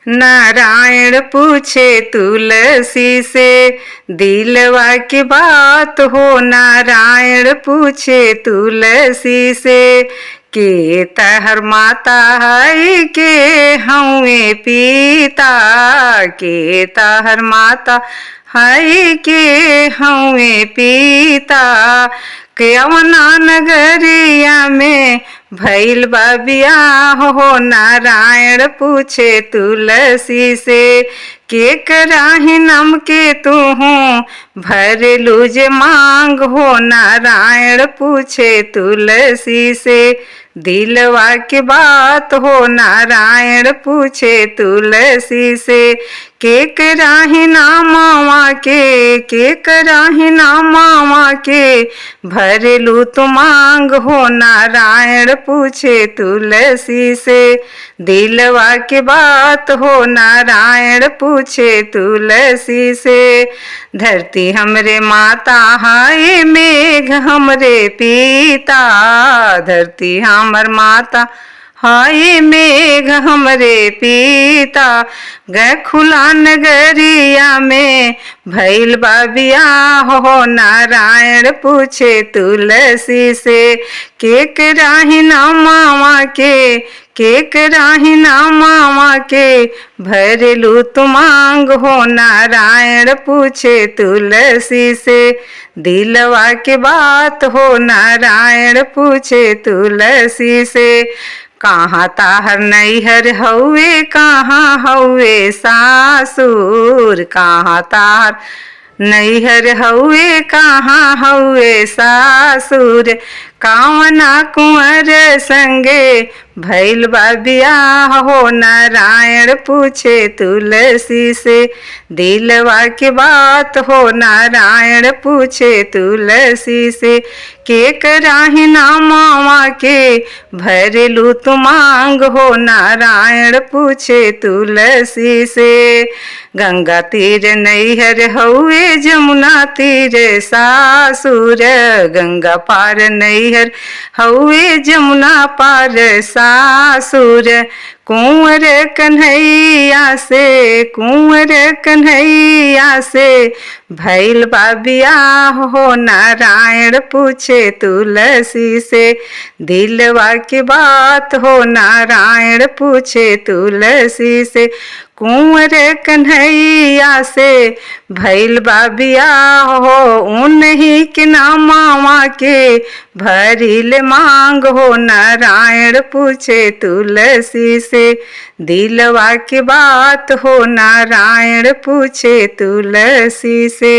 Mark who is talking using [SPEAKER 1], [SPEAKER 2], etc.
[SPEAKER 1] नारायण पूछे तुलसी से दिलवा की बात हो। नारायण पूछे तुलसी से के तहर माता है के हमें पिता, के तहर माता है के हमें पिता। कवना नगरिया में भैल बा बियाह हो। नारायण पूछे तुलसी से के कराही नम के तू भरलू जे मांग हो। नारायण पूछे तुलसी से दिलवा की बात हो। नारायण पूछे तुलसी से के कराही नामावा के कराही नामावा के भरलू तू मांग हो। नारायण पूछे तुलसी से दिलवा की बात हो। नारायण पूछे तुलसी से धरती हमरे माता है मेघ हमरे पिता। धरती हमर माता हाय मेघ हमरे पिता। गए खुला नगरिया में भैल बा बियाह हो। नारायण पूछे तुलसी से के कराही नामावा के कराही नामावा के भरलू तू मांग हो। नारायण पूछे तुलसी से दिलवा की बात हो। नारायण पूछे तुलसी से कहाँ ताहर नैहर हउए कहाँ हउए सासुर। कहाँ ताहर नैहर हउए कहाँ हउए सासुर। कावना कुंवर संगे भैल बा बियाह हो। नारायण पूछे तुलसी से दिलवा की बात हो। नारायण पूछे तुलसी से के कराही नामावा के भरलू तू मांग हो। नारायण पूछे तुलसी से गंगा तीर नैहर हउए जमुना तीर सासुर। गंगा पार नैहर हउए जमुना पार सासुर। कुंवर कन्हैया से कुंवर कन्हैया से भैल बा बियाह हो। नारायण पूछे तुलसी से दिलवा की बात हो। नारायण पूछे तुलसी से कुंवर कन्हैया से भैल बा बियाह हो। उन्हीं के नामावा के भरिल मांग हो। नारायण पूछे तुलसी से दिलवा की बात हो। नारायण पूछे तुलसी से।